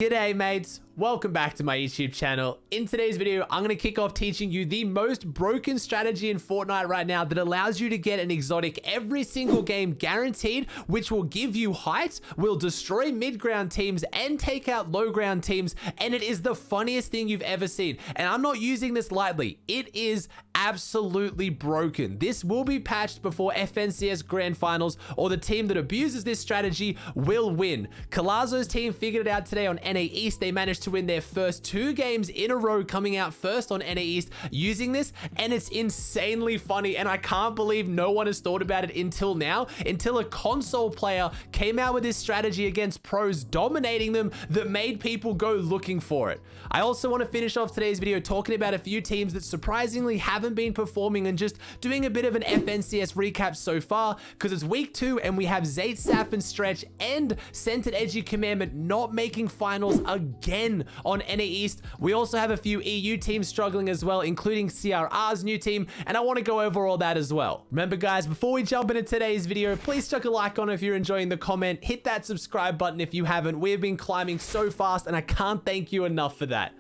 G'day mates, welcome back to my YouTube channel. In today's video, I'm going to kick off teaching you the most broken strategy in Fortnite right now that allows you to get an exotic every single game guaranteed, which will give you height, will destroy mid-ground teams and take out low-ground teams, and it is the funniest thing you've ever seen. And I'm not using this lightly. It is absolutely broken. This will be patched before FNCS Grand Finals, or the team that abuses this strategy will win. Colazo's team figured it out today on NA East. They managed to win their first 2 games in a row, coming out first on NA East using this, and it's insanely funny, and I can't believe no one has thought about it until now, until a console player came out with this strategy against pros, dominating them, that made people go looking for it. I also want to finish off today's video talking about a few teams that surprisingly haven't been performing, and just doing a bit of an FNCS recap so far, because it's week 2 and we have Zayt, Saf, and Stretch and Scented Edgy Commandment not making finals again on NA East. We also have a few EU teams struggling as well, including CRR's new team, and I want to go over all that as well. Remember guys, before we jump into today's video, please chuck a like on it if you're enjoying the comment, hit that subscribe button if you haven't. We've been climbing so fast and I can't thank you enough for that.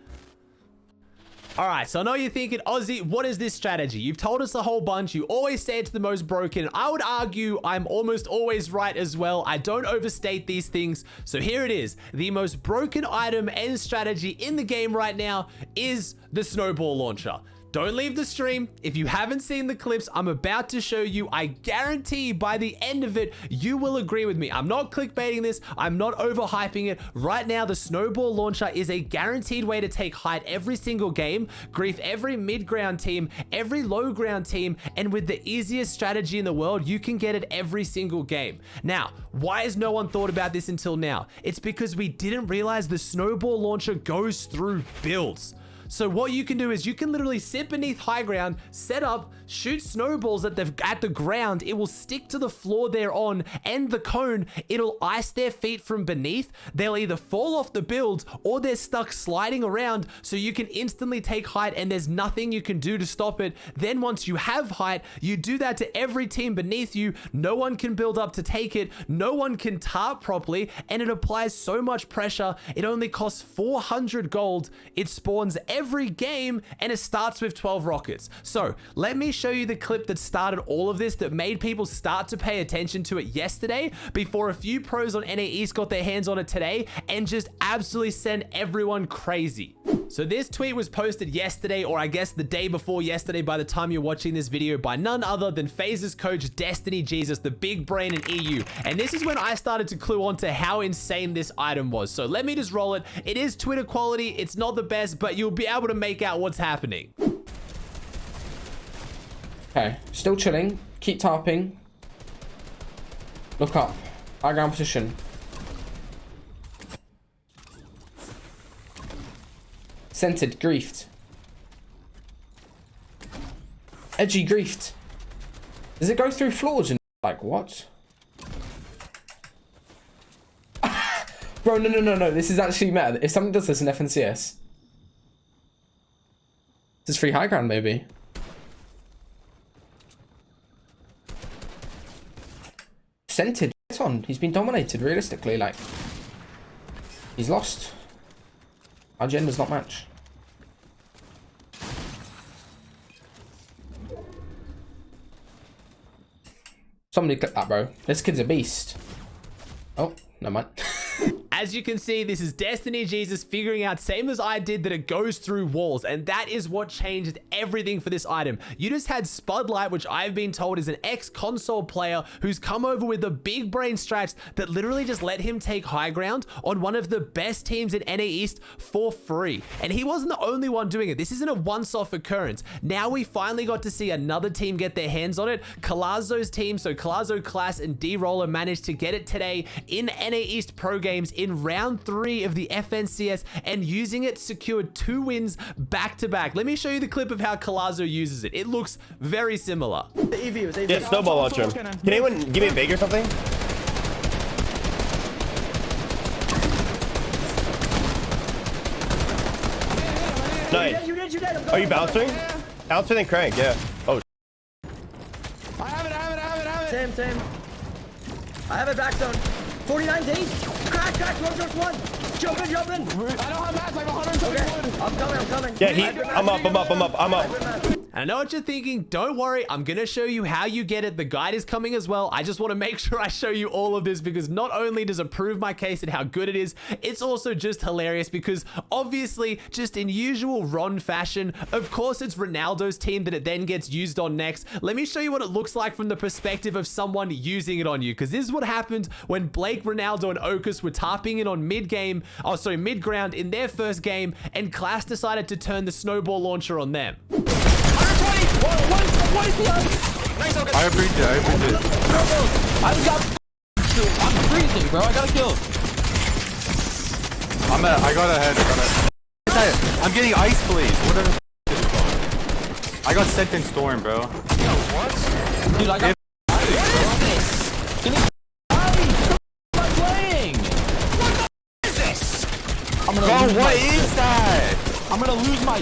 Alright, so I know you're thinking, Aussie, what is this strategy? You've told us a whole bunch. You always say it's the most broken. I would argue I'm almost always right as well. I don't overstate these things. So here it is. The most broken item and strategy in the game right now is the Snowball launcher. Don't leave the stream. If you haven't seen the clips I'm about to show you, I guarantee by the end of it, you will agree with me. I'm not clickbaiting this. I'm not overhyping it. Right now, the Snowball launcher is a guaranteed way to take height every single game, grief every mid-ground team, every low-ground team, and with the easiest strategy in the world, you can get it every single game. Now, why has no one thought about this until now? It's because we didn't realize the Snowball launcher goes through builds. So what you can do is you can literally sit beneath high ground, set up, shoot snowballs at the ground. It will stick to the floor they're on and the cone. It'll ice their feet from beneath. They'll either fall off the build or they're stuck sliding around, so you can instantly take height and there's nothing you can do to stop it. Then once you have height, you do that to every team beneath you. No one can build up to take it. No one can tarp properly, and it applies so much pressure. It only costs 400 gold. It spawns every game, and it starts with 12 rockets. So let me show you the clip that started all of this, that made people start to pay attention to it yesterday, before a few pros on NA East got their hands on it today and just absolutely sent everyone crazy. So this tweet was posted yesterday, or I guess the day before yesterday by the time you're watching this video, by none other than FaZe's coach Destiny Jesus, the big brain in EU. And this is when I started to clue on to how insane this item was. So let me just roll it. It is Twitter quality. It's not the best, but you'll be able to make out what's happening. Okay, still chilling. Keep tarping. Look up. High ground position. Scented, griefed. Edgy, griefed. Does it go through floors and like what? Bro, no. This is actually meta. If someone does this in FNCS, this is free high ground, maybe. Scented, it's on. He's been dominated realistically. Like, he's lost. Our gen does not match. Somebody clip that, bro. This kid's a beast. Oh, no mind. As you can see, this is Destiny Jesus figuring out, same as I did, that it goes through walls, and that is what changed everything for this item. You just had Spudlight, which I've been told is an ex-console player who's come over with a big brain strats that literally just let him take high ground on one of the best teams in NA East for free. And he wasn't the only one doing it. This isn't a once-off occurrence. Now we finally got to see another team get their hands on it. Colazo's team, so Colazo, Class, and D-Roller managed to get it today in NA East Pro Games in round 3 of the FNCS, and using it secured 2 wins back to back. Let me show you the clip of how Colazo uses it. It looks very similar. Yeah, Snowball launcher. Can anyone give me a big or something? Nice. Are you bouncing? Bouncer then crank, yeah. Oh. I have it. Same. I have a back zone. 49 days. Crack, one. Jump in. I don't have mats, like 170 wood. I'm coming. Yeah, I'm up. And I know what you're thinking. Don't worry, I'm gonna show you how you get it. The guide is coming as well. I just want to make sure I show you all of this because not only does it prove my case and how good it is, it's also just hilarious because obviously, just in usual Ron fashion, of course it's Ronaldo's team that it then gets used on next. Let me show you what it looks like from the perspective of someone using it on you, because this is what happened when Blake, Ronaldo, and Okus were tarping it on mid-ground in their first game, and Class decided to turn the Snowball launcher on them. What is the other? Nice, okay. I appreciate it. I'm freezing, bro. I got a kill. I got ahead. I'm getting ice blaze. What the I got sent in storm, bro. Yo, what? Dude, I got what is this? Can you am I playing? What the is this? I'm gonna lose what is that? I'm gonna lose my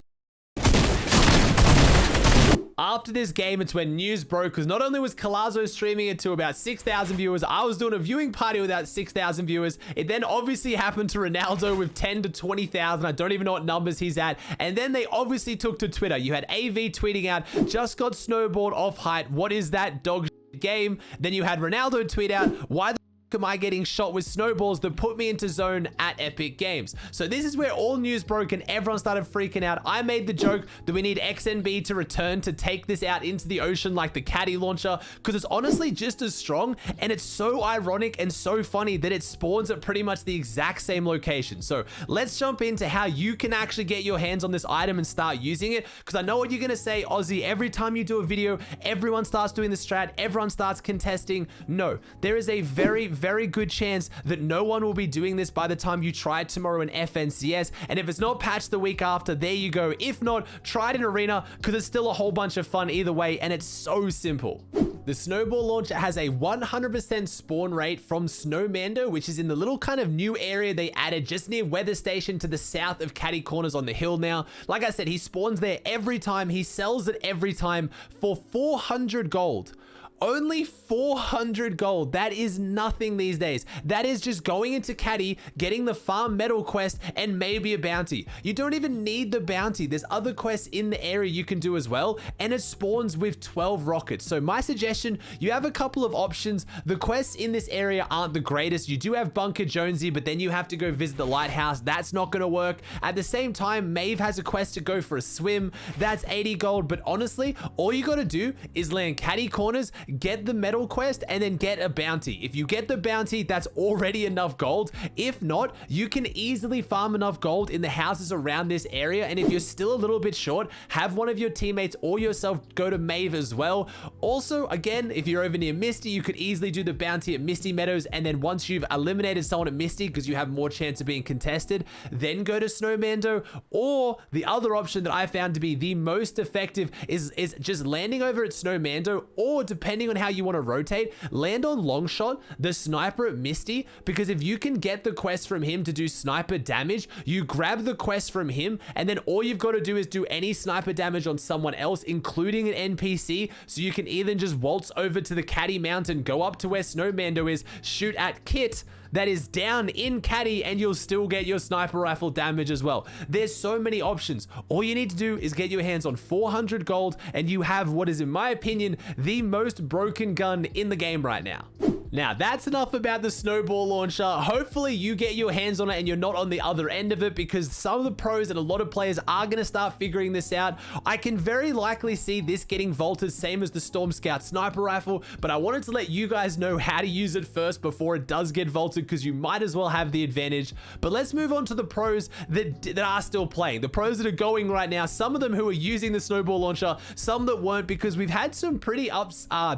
After this game, it's when news broke because not only was Colazo streaming it to about 6,000 viewers, I was doing a viewing party with about 6,000 viewers. It then obviously happened to Ronaldo with 10 to 20,000. I don't even know what numbers he's at. And then they obviously took to Twitter. You had AV tweeting out, just got snowballed off height. What is that dog game? Then you had Ronaldo tweet out, why the am I getting shot with snowballs that put me into zone at Epic Games? So this is where all news broke and everyone started freaking out. I made the joke that we need XNB to return to take this out into the ocean like the caddy launcher, because it's honestly just as strong, and it's so ironic and so funny that it spawns at pretty much the exact same location. So let's jump into how you can actually get your hands on this item and start using it, because I know what you're gonna say, Aussie, every time you do a video, everyone starts doing the strat, everyone starts contesting. No, there is a very good chance that no one will be doing this by the time you try it tomorrow in FNCS, and if it's not patched the week after, there you go. If not, try it in Arena, because it's still a whole bunch of fun either way, and it's so simple. The Snowball launcher has a 100% spawn rate from Snowmando, which is in the little kind of new area they added just near Weather Station to the south of Caddy Corners on the hill now. Like I said, he spawns there every time. He sells it every time for 400 gold. Only 400 gold. That is nothing these days. That is just going into Caddy, getting the farm medal quest, and maybe a bounty. You don't even need the bounty. There's other quests in the area you can do as well, and it spawns with 12 rockets. So my suggestion, you have a couple of options. The quests in this area aren't the greatest. You do have Bunker Jonesy, but then you have to go visit the lighthouse. That's not going to work. At the same time, Maeve has a quest to go for a swim. That's 80 gold, but honestly, all you got to do is land Caddy Corners, get the medal quest, and then get a bounty. If you get the bounty, that's already enough gold. If not, you can easily farm enough gold in the houses around this area, and if you're still a little bit short, have one of your teammates or yourself go to Maeve as well. Also, again, if you're over near Misty, you could easily do the bounty at Misty Meadows, and then once you've eliminated someone at Misty, because you have more chance of being contested, then go to Snowmando. Or the other option that I found to be the most effective is just landing over at Snowmando, or depending on how you want to rotate, land on Longshot, the sniper at Misty, because if you can get the quest from him to do sniper damage, you grab the quest from him, and then all you've got to do is do any sniper damage on someone else, including an NPC, so you can either just waltz over to the Caddy Mountain, go up to where Snowmando is, shoot at Kit that is down in Caddy, and you'll still get your sniper rifle damage as well. There's so many options. All you need to do is get your hands on 400 gold, and you have what is, in my opinion, the most broken gun in the game right now. Now, that's enough about the Snowball launcher. Hopefully, you get your hands on it and you're not on the other end of it, because some of the pros and a lot of players are going to start figuring this out. I can very likely see this getting vaulted, same as the Storm Scout sniper rifle, but I wanted to let you guys know how to use it first before it does get vaulted, because you might as well have the advantage. But let's move on to the pros that are still playing. The pros that are going right now, some of them who are using the Snowball launcher, some that weren't, because we've had some pretty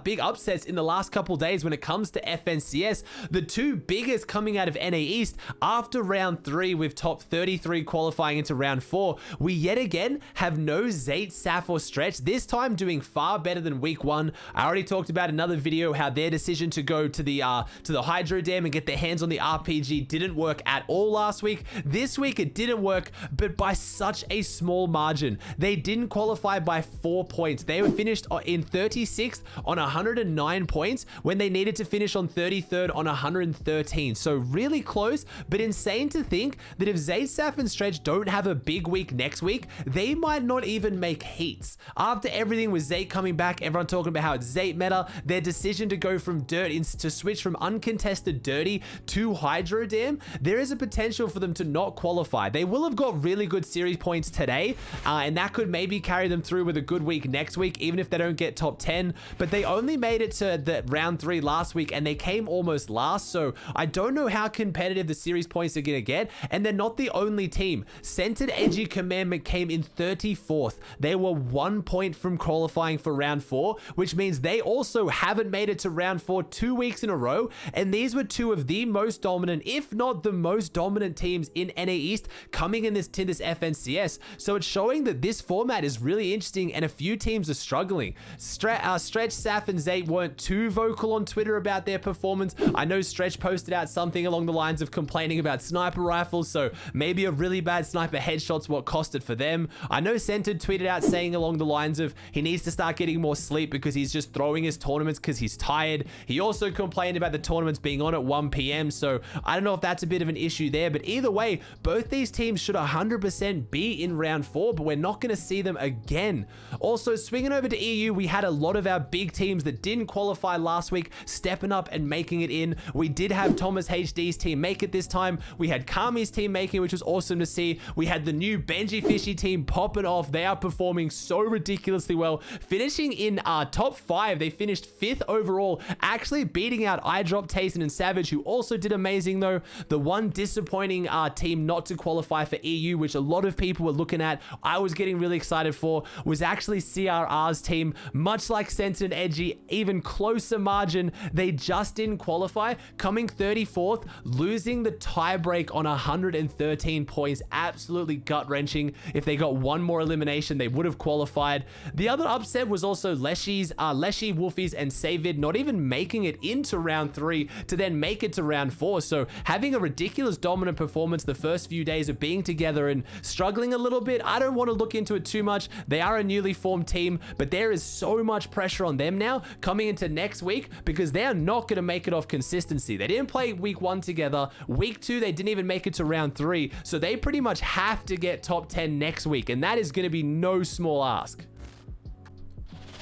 big upsets in the last couple days when it comes to FNCS. The two biggest coming out of NA East after round 3 with top 33 qualifying into round 4. We yet again have no Zayt, Saf, or Stretch, this time doing far better than week 1. I already talked about another video how their decision to go to the Hydro Dam and get their hands on the RPG didn't work at all last week. This week it didn't work, but by such a small margin. They didn't qualify by 4 points. They were finished in 36th on 109 points when they needed to finish finish on 33rd on 113. So really close, but insane to think that if Zayt, Saf, and Stretch don't have a big week next week, they might not even make heats. After everything with Zayt coming back, everyone talking about how it's Zayt meta, their decision to go from dirt to switch from uncontested dirty to Hydro Dam, there is a potential for them to not qualify. They will have got really good series points today, and that could maybe carry them through with a good week next week, even if they don't get top 10, but they only made it to the round 3 last week and they came almost last, so I don't know how competitive the series points are gonna get, and they're not the only team. Centered Edgy Commandment came in 34th. They were 1 point from qualifying for round 4, which means they also haven't made it to round 4 2 weeks in a row, and these were two of the most dominant, if not the most dominant teams in NA East coming in to this FNCS. So it's showing that this format is really interesting and a few teams are struggling. Stretch, Saf, and Zayt weren't too vocal on Twitter about their performance. I know Stretch posted out something along the lines of complaining about sniper rifles, so maybe a really bad sniper headshot's what cost it for them. I know Centered tweeted out saying along the lines of he needs to start getting more sleep because he's just throwing his tournaments because he's tired. He also complained about the tournaments being on at 1 p.m, so I don't know if that's a bit of an issue there, but either way, both these teams should 100% be in round 4, but we're not going to see them again. Also, swinging over to EU, we had a lot of our big teams that didn't qualify last week stepping up and making it in. We did have Thomas HD's team make it this time. We had Kami's team making, which was awesome to see. We had the new Benji Fishy team popping off. They are performing so ridiculously well, finishing in our top 5. They finished 5th overall, actually beating out iDrop, Tayson, and Savage, who also did amazing though. The one disappointing team not to qualify for EU, which a lot of people were looking at, I was getting really excited for, was actually CRR's team. Much like Centered and Edgy, even closer margin, they just didn't qualify, coming 34th, losing the tiebreak on 113 points. Absolutely gut-wrenching. If they got one more elimination, they would have qualified. The other upset was also Leshy, Wolfies, and Savid not even making it into round 3 to then make it to round 4. So having a ridiculous dominant performance the first few days of being together and struggling a little bit. I don't want to look into it too much. They are a newly formed team, but there is so much pressure on them now coming into next week because they're not going to make it off consistency. They didn't play week 1 together. Week 2, they didn't even make it to round 3. So they pretty much have to get top 10 next week, and that is going to be no small ask.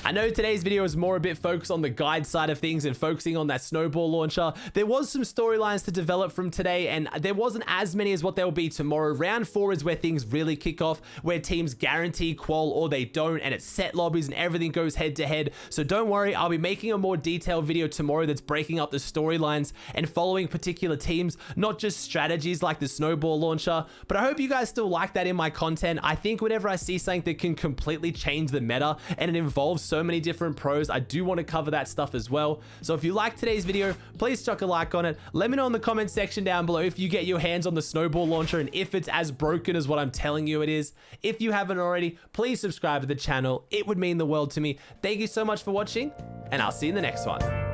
I know today's video is more a bit focused on the guide side of things and focusing on that Snowball launcher. There was some storylines to develop from today, and there wasn't as many as what there will be tomorrow. Round 4 is where things really kick off, where teams guarantee qual or they don't, and it's set lobbies and everything goes head to head. So don't worry, I'll be making a more detailed video tomorrow that's breaking up the storylines and following particular teams, not just strategies like the Snowball launcher. But I hope you guys still like that in my content. I think whenever I see something that can completely change the meta and it involves so many different pros, I do want to cover that stuff as well. So if you like today's video, please chuck a like on it. Let me know in the comment section down below if you get your hands on the Snowball launcher and if it's as broken as what I'm telling you it is. If you haven't already, please subscribe to the channel. It would mean the world to me. Thank you so much for watching, and I'll see you in the next one.